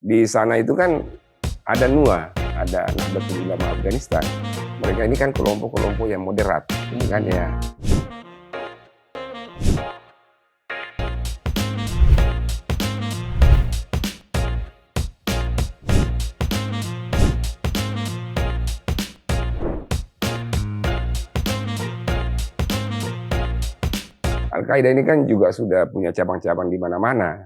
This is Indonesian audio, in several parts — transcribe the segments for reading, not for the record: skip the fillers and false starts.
di sana itu kan ada NUA, ada Nahdlatul Ulama Afghanistan. Mereka ini kan kelompok-kelompok yang moderat, gitu kan ya. Al-Qaeda ini kan juga sudah punya cabang-cabang di mana-mana.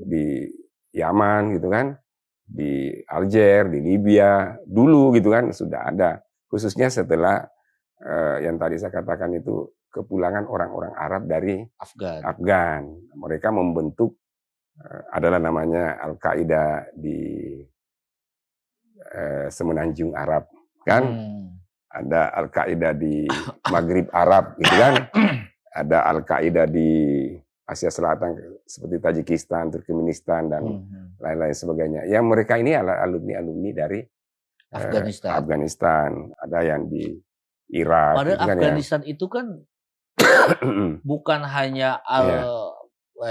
Di Yaman gitu kan, di Alger, di Libya, dulu gitu kan sudah ada. Khususnya setelah yang tadi saya katakan itu kepulangan orang-orang Arab dari Afgan. Mereka membentuk adalah namanya Al-Qaeda di Semenanjung Arab kan. Ada Al-Qaeda di Maghrib Arab gitu kan. Ada Al-Qaeda di Asia Selatan seperti Tajikistan, Turkmenistan dan lain-lain sebagainya. Yang mereka ini adalah alumni-alumni dari Afghanistan. Ada yang di Irak. Padahal gitu kan Afghanistan itu kan bukan hanya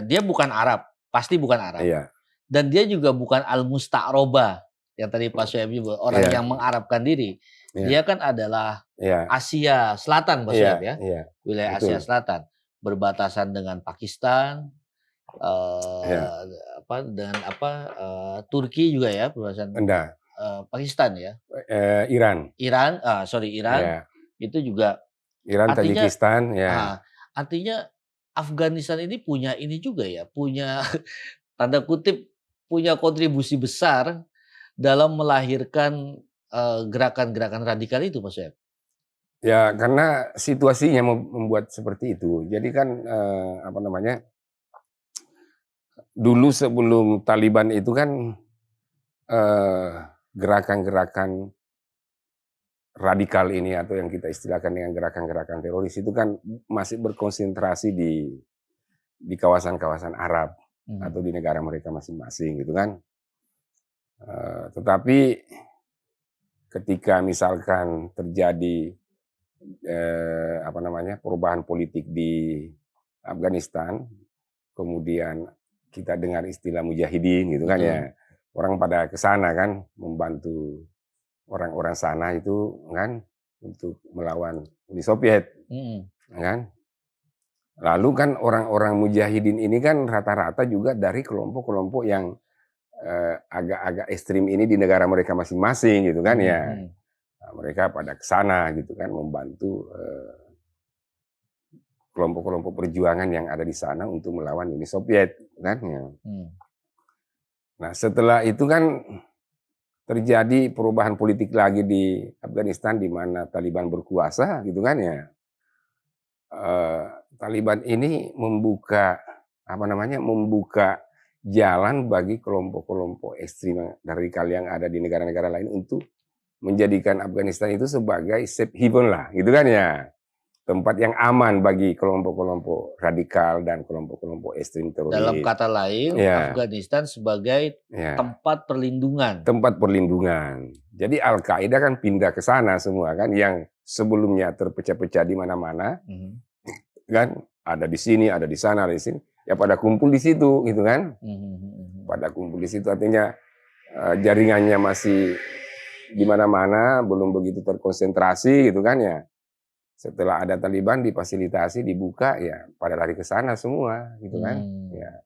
dia bukan Arab, pasti bukan Arab. Iya. Dan dia juga bukan al-musta'roba yang tadi Pak Syuaib nyebut, orang yang mengarabkan diri. Dia kan adalah Asia Selatan, Pak Syuaib ya. Wilayah Asia Selatan, berbatasan dengan Pakistan, Turki juga ya, berbatasan Pakistan ya. Iran. Iran. Itu juga Iran, artinya, Tajikistan, artinya Afghanistan ini punya ini juga ya, punya tanda kutip punya kontribusi besar dalam melahirkan gerakan-gerakan radikal itu, Mas Syuaib. Ya, karena situasinya membuat seperti itu. Jadi kan dulu sebelum Taliban itu kan gerakan-gerakan radikal ini atau yang kita istilahkan dengan gerakan-gerakan teroris itu kan masih berkonsentrasi di kawasan-kawasan Arab atau di negara mereka masing-masing gitu kan. Tetapi ketika misalkan terjadi perubahan politik di Afghanistan, kemudian kita dengar istilah mujahidin gitu kan ya, orang pada kesana kan membantu orang-orang sana itu kan untuk melawan Uni Soviet, kan. Lalu kan orang-orang mujahidin ini kan rata-rata juga dari kelompok-kelompok yang agak-agak ekstrim ini di negara mereka masing-masing gitu kan ya. Nah, mereka pada kesana gitu kan membantu kelompok-kelompok perjuangan yang ada di sana untuk melawan Uni Soviet kan ya. Nah, setelah itu kan terjadi perubahan politik lagi di Afghanistan di mana Taliban berkuasa gitu kan ya. Taliban ini membuka jalan bagi kelompok-kelompok ekstrim radikal yang ada di negara-negara lain untuk menjadikan Afghanistan itu sebagai safe haven lah gitu kan ya. Tempat yang aman bagi kelompok-kelompok radikal dan kelompok-kelompok ekstrim teroris. Dalam kata lain, Afghanistan sebagai tempat perlindungan. Tempat perlindungan. Jadi Al-Qaeda kan pindah ke sana semua kan, yang sebelumnya terpecah-pecah di mana-mana, kan ada di sini, ada di sana, ada di sini. Ya pada kumpul di situ, gitu kan? Pada kumpul di situ artinya jaringannya masih di mana-mana, belum begitu terkonsentrasi, gitu kan ya. Setelah ada Taliban difasilitasi, dibuka, ya pada lari ke sana semua, gitu kan. Ya.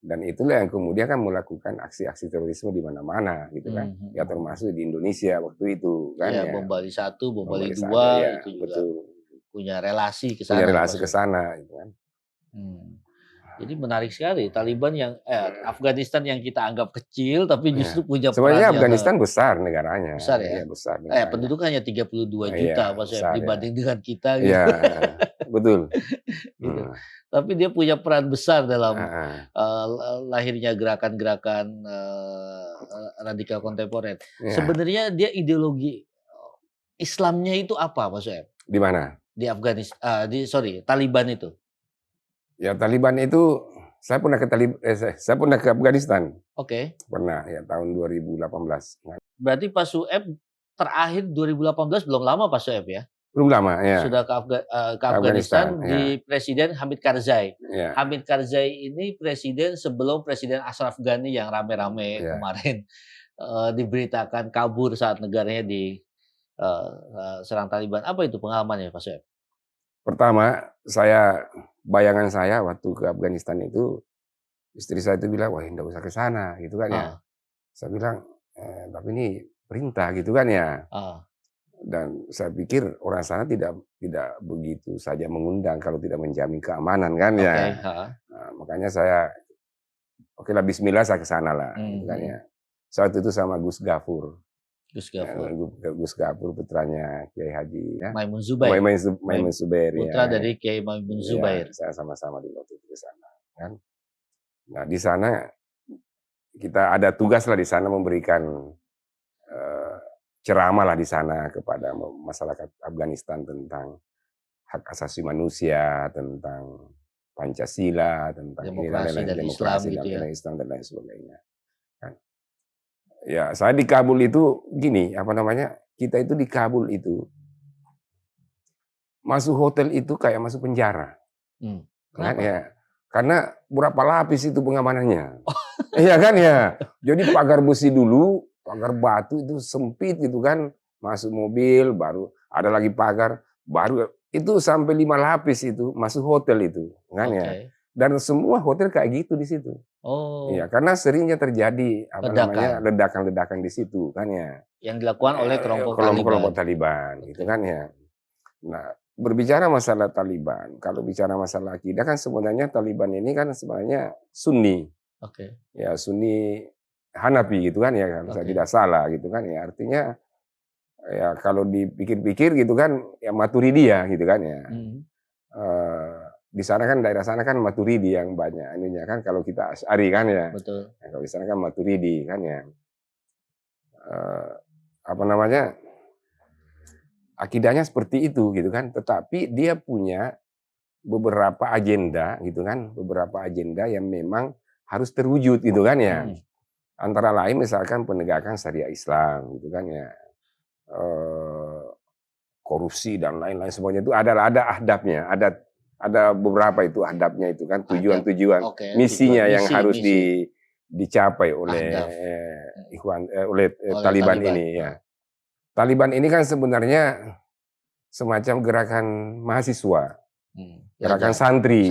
Dan itulah yang kemudian kan melakukan aksi-aksi terorisme di mana-mana, gitu kan. Ya termasuk di Indonesia waktu itu, kan. Ya, bom Bali 1, bom Bali 2, ya, itu juga betul. punya relasi ke sana. Punya relasi ke sana, gitu kan. Jadi menarik sekali Taliban yang Afghanistan yang kita anggap kecil tapi justru punya peran. Sebenarnya Afghanistan besar negaranya. Besar ya. Iya, besar negaranya. Penduduknya hanya 32 juta Pak Syuaib dibanding dengan kita gitu. Iya, betul. Gitu. Tapi dia punya peran besar dalam lahirnya gerakan-gerakan radikal kontemporer. Sebenarnya dia ideologi Islamnya itu apa Pak Syuaib? Di mana? Di Afghanistan, Taliban itu. Ya, Taliban itu saya pernah ke Afghanistan. Oke. Pernah ya tahun 2018. Berarti Pak Syuaib terakhir 2018 belum lama Pak Syuaib ya? Belum lama, ya. Sudah ke Afghanistan di Presiden Hamid Karzai. Hamid Karzai ini presiden sebelum Presiden Ashraf Ghani yang rame-rame kemarin diberitakan kabur saat negaranya serang Taliban. Apa itu pengalamannya, Pak Soeb? Pertama, bayangan saya waktu ke Afghanistan itu, istri saya itu bilang, wah nggak usah ke sana, gitu kan ya. Saya bilang, tapi ini perintah, gitu kan ya. Dan saya pikir orang sana tidak begitu saja mengundang kalau tidak menjamin keamanan kan ya. Nah, makanya saya, oke lah Bismillah saya ke sana lah, gitu kan ya. Saat itu sama Gus Gafur. Gus Gafur putranya Kiai Haji ya. Maimun Zubair. Maimun Zubair putra dari Kiai Maimun Zubair. Saya sama-sama di waktu itu ke sana kan. Nah, di sana kita ada tugas lah di sana memberikan ceramah lah di sana kepada masyarakat Afghanistan tentang hak asasi manusia, tentang Pancasila, tentang demokrasi dan Islam dan lain sebagainya. Ya, saya di Kabul itu gini, kita itu di Kabul itu masuk hotel itu kayak masuk penjara. Kan, ya. Karena berapa lapis itu pengamanannya. Iya kan ya. Jadi pagar besi dulu, pagar batu itu sempit gitu kan, masuk mobil baru ada lagi pagar, baru itu sampai 5 lapis itu masuk hotel itu kan ya. Dan semua hotel kayak gitu di situ. Iya, karena seringnya terjadi ledakan-ledakan di situ kan ya. Yang dilakukan oleh kelompok Taliban gitu kan ya. Nah, berbicara masalah Taliban, kalau bicara masalah akidah kan sebenarnya Taliban ini kan sebenarnya Sunni. Ya, Sunni Hanafi gitu kan ya, kalau saya tidak salah gitu kan ya. Artinya ya kalau dipikir-pikir gitu kan ya Maturidiyah gitu kan ya. Di sana kan daerah sana kan Maturidi yang banyak ininya kan, kalau kita Asy'ari kan ya. Betul. Nah, kalau di sana kan Maturidi kan ya. Akidahnya seperti itu gitu kan, tetapi dia punya beberapa agenda gitu kan, beberapa agenda yang memang harus terwujud gitu kan ya. Antara lain misalkan penegakan syariah Islam gitu kan ya, korupsi dan lain-lain semuanya itu ada ahdabnya, ada beberapa itu ahdabnya itu kan, tujuan-tujuan misinya yang harus dicapai oleh Taliban ini ya. Taliban ini kan sebenarnya semacam gerakan mahasiswa, gerakan santri,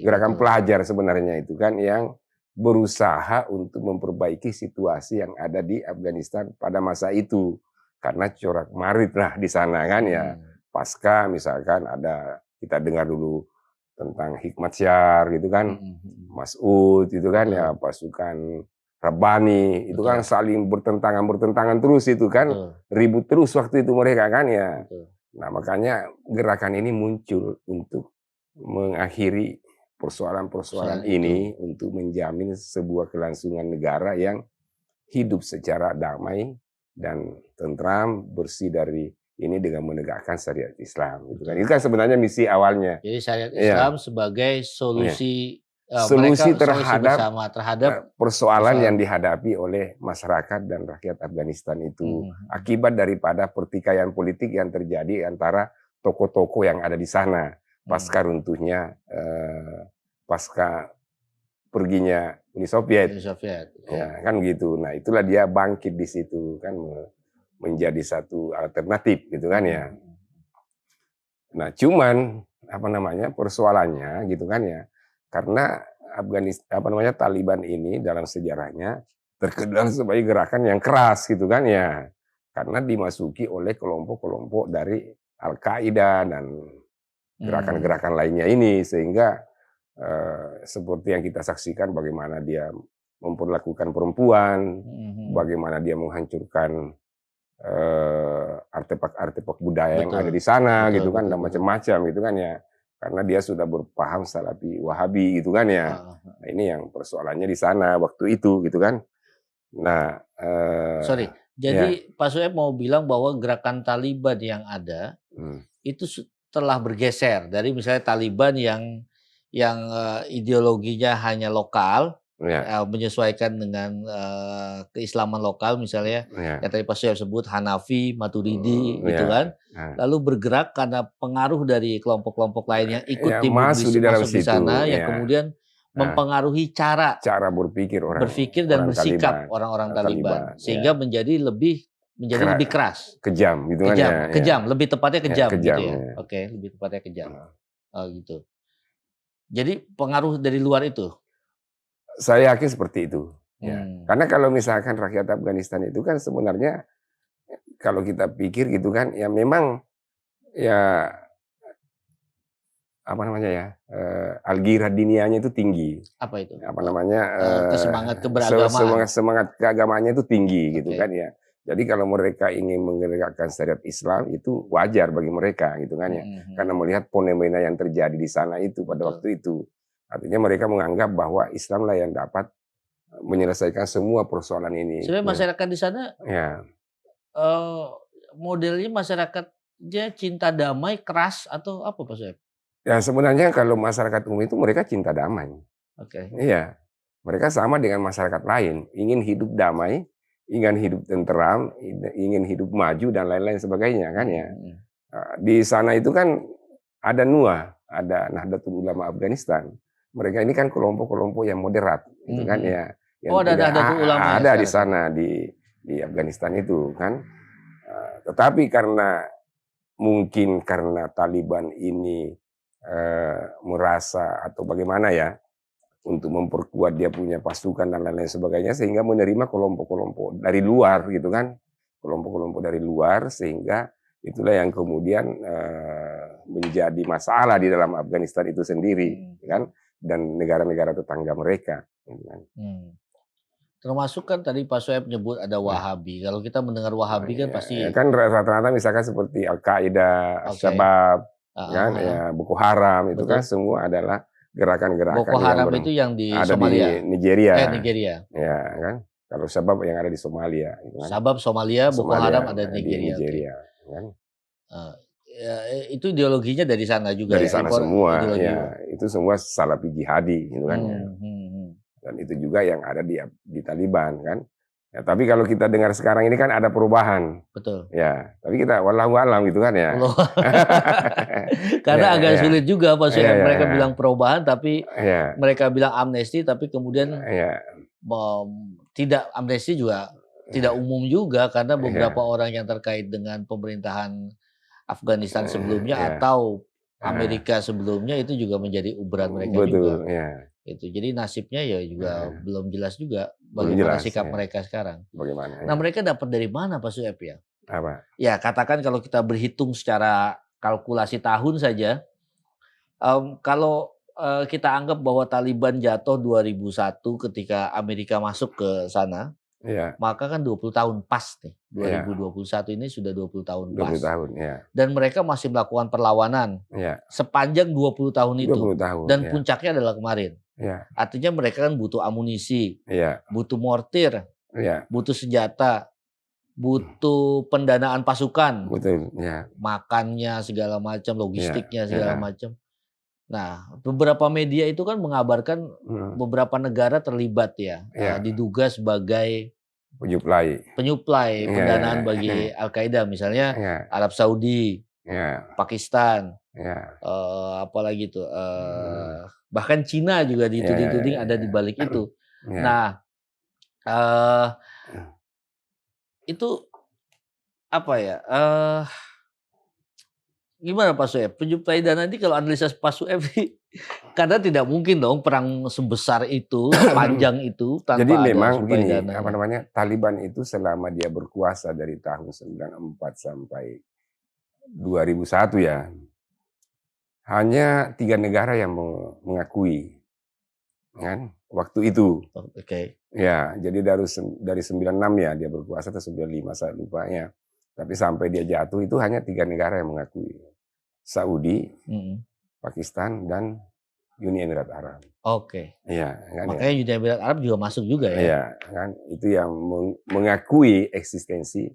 gerakan pelajar sebenarnya itu kan, yang berusaha untuk memperbaiki situasi yang ada di Afghanistan pada masa itu. Karena corak-marit lah di sana kan ya. Pasca misalkan ada, kita dengar dulu tentang Hikmatyar gitu kan, Mas'ud itu kan ya, pasukan Rabbani itu kan saling bertentangan terus itu kan, ribut terus waktu itu mereka kan ya. Nah, makanya gerakan ini muncul untuk mengakhiri persoalan-persoalan ini, untuk menjamin sebuah kelangsungan negara yang hidup secara damai dan tentram, bersih dari ini dengan menegakkan syariat Islam gitu kan. Itu kan sebenarnya misi awalnya. Jadi syariat Islam sebagai solusi terhadap persoalan yang dihadapi oleh masyarakat dan rakyat Afghanistan itu, akibat daripada pertikaian politik yang terjadi antara tokoh-tokoh yang ada di sana pasca runtuhnya, pasca perginya Uni Soviet. Ya, kan gitu. Nah, itulah dia bangkit di situ kan, menjadi satu alternatif gitu kan ya. Nah, cuman persoalannya gitu kan ya, karena Taliban ini dalam sejarahnya terkenal sebagai gerakan yang keras gitu kan ya, karena dimasuki oleh kelompok-kelompok dari Al-Qaeda dan gerakan-gerakan lainnya ini, sehingga seperti yang kita saksikan bagaimana dia memperlakukan perempuan, bagaimana dia menghancurkan artefak-artefak budaya yang ada di sana gitu kan, dan macam-macam gitu kan ya, karena dia sudah berpaham Salafi Wahabi gitu kan ya. Nah, ini yang persoalannya di sana waktu itu gitu kan. Nah, jadi Pak Soeb mau bilang bahwa gerakan Taliban yang ada itu telah bergeser dari misalnya Taliban yang ideologinya hanya lokal, menyesuaikan dengan keislaman lokal misalnya, yang tadi Pak Suhaib sebut Hanafi, Maturidi gitu kan, lalu bergerak karena pengaruh dari kelompok-kelompok lain yang ikut masuk di sana, yang kemudian mempengaruhi cara berpikir dan bersikap orang-orang Taliban, sehingga menjadi lebih keras, kejam gitu kan, kejam, lebih tepatnya kejam gitu ya. Oke, lebih tepatnya kejam. Gitu. Jadi pengaruh dari luar itu. Saya yakin seperti itu. Karena kalau misalkan rakyat Afghanistan itu kan sebenarnya kalau kita pikir gitu kan, ya memang ya apa namanya ya, al-ghirah diniyahnya itu tinggi. Apa itu? Apa namanya? Semangat keberagamaan. Semangat keagamaannya itu tinggi gitu kan ya. Jadi kalau mereka ingin menegakkan syariat Islam itu wajar bagi mereka gitu kan ya. Karena melihat fenomena yang terjadi di sana itu pada waktu itu. Artinya mereka menganggap bahwa Islam lah yang dapat menyelesaikan semua persoalan ini. Sebenarnya masyarakat di sana modelnya masyarakatnya cinta damai, keras atau apa Pak Suhaib? Ya sebenarnya kalau masyarakat umum itu mereka cinta damai. Iya, mereka sama dengan masyarakat lain, ingin hidup damai, ingin hidup tenteram, ingin hidup maju dan lain-lain sebagainya kan ya. Di sana itu kan ada NUA, ada Nahdlatul Ulama Afghanistan. Mereka ini kan kelompok-kelompok yang moderat, gitu kan ya. Yang ada Nahdlatul Ulama ada di sana di Afghanistan itu kan. Tetapi mungkin karena Taliban ini merasa atau bagaimana ya, untuk memperkuat dia punya pasukan dan lain-lain sebagainya, sehingga menerima kelompok-kelompok dari luar gitu kan, kelompok-kelompok dari luar, sehingga itulah yang kemudian menjadi masalah di dalam Afghanistan itu sendiri kan, dan negara-negara tetangga mereka. Termasuk kan tadi Pak Suhaib nyebut ada Wahabi. Kalau kita mendengar Wahabi kan pasti kan rata-rata misalkan seperti Al-Qaeda, Al-Shabaab, kan ya, Boko Haram itu kan semua adalah gerakan-gerakan Boko Haram itu yang di ada Somalia. di Nigeria. Nigeria. Ya kan. Kalau Shabaab yang ada di Somalia. Gitu kan. Shabaab Somalia, Boko Haram ada di Nigeria. Kan. Itu ideologinya dari sana juga. Dari sana semua. Ya, itu semua Salafi jihadi, gitu kan. Dan itu juga yang ada di Taliban kan. Ya, tapi kalau kita dengar sekarang ini kan ada perubahan. Betul. Ya, tapi kita wallahu alam gitu kan ya. Karena agak sulit juga Pak Suhaib. Mereka bilang perubahan tapi mereka bilang amnesti, tapi kemudian tidak amnesti juga tidak umum juga, karena beberapa orang yang terkait dengan pemerintahan Afghanistan sebelumnya atau Amerika sebelumnya itu juga menjadi uberan mereka juga. Itu jadi nasibnya ya juga belum jelas juga bagaimana sikap mereka sekarang. Bagaimana? Nah mereka dapat dari mana Pak Suhaib ya? Apa? Ya katakan kalau kita berhitung secara kalkulasi tahun saja, kalau kita anggap bahwa Taliban jatuh 2001 ketika Amerika masuk ke sana. Maka kan 20 tahun pas nih. 2021 ini sudah 20 tahun pas. 20 tahun, Dan mereka masih melakukan perlawanan sepanjang 20 tahun itu. 20 tahun, dan puncaknya adalah kemarin. Artinya mereka kan butuh amunisi, butuh mortir, butuh senjata, butuh pendanaan pasukan, makannya segala macam, logistiknya segala macam. Nah, beberapa media itu kan mengabarkan beberapa negara terlibat diduga sebagai penyuplai pendanaan bagi Al-Qaeda, misalnya Arab Saudi, Pakistan, apalagi itu, bahkan Cina juga dituding ada di balik itu. Nah, itu apa ya? Gimana Pak Suhaib? Penyuplai dana nanti kalau analisa Pak Suhaib, karena tidak mungkin dong perang sebesar itu, panjang itu tanpa Jadi ada memang begini, dana. apa namanya, Taliban itu selama dia berkuasa dari tahun 94 sampai 2001 ya, hanya 3 negara yang mengakui, kan? Waktu itu. Ya, jadi dari 96 ya dia berkuasa atau 95 saya lupa ya. Tapi sampai dia jatuh itu hanya 3 negara yang mengakui. Saudi, Pakistan, dan Uni Emirat Arab. Iya, kan, makanya Uni Emirat Arab juga masuk juga ya. Iya, kan itu yang mengakui eksistensi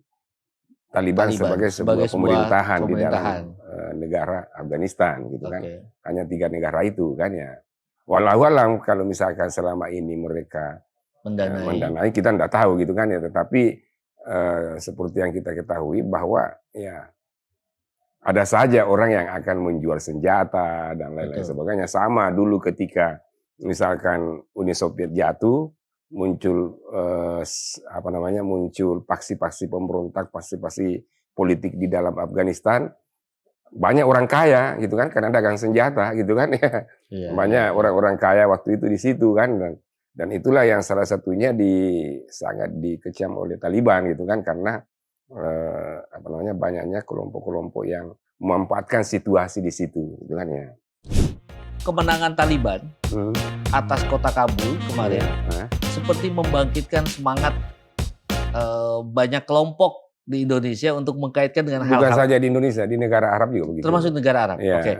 Taliban sebagai sebuah pemerintahan di dalam negara Afghanistan gitu kan. Hanya 3 negara itu kan ya. Walau alam kalau misalkan selama ini mereka mendanai kita tidak tahu gitu kan ya. Tetapi seperti yang kita ketahui bahwa ya ada saja orang yang akan menjual senjata dan lain-lain sebagainya. Sama dulu ketika misalkan Uni Soviet jatuh, muncul muncul paksi-paksi pemberontak, paksi-paksi politik di dalam Afghanistan. Banyak orang kaya gitu kan karena dagang senjata gitu kan ya. Banyak orang-orang kaya waktu itu di situ kan, dan itulah yang salah satunya sangat dikecam oleh Taliban gitu kan, karena banyaknya kelompok-kelompok yang memanfaatkan situasi di situ gitu kan ya. Kemenangan Taliban atas kota Kabul kemarin seperti membangkitkan semangat banyak kelompok di Indonesia untuk mengkaitkan dengan hal-hal. Bukan saja di Indonesia, di negara Arab juga begitu. Termasuk negara Arab. Oke.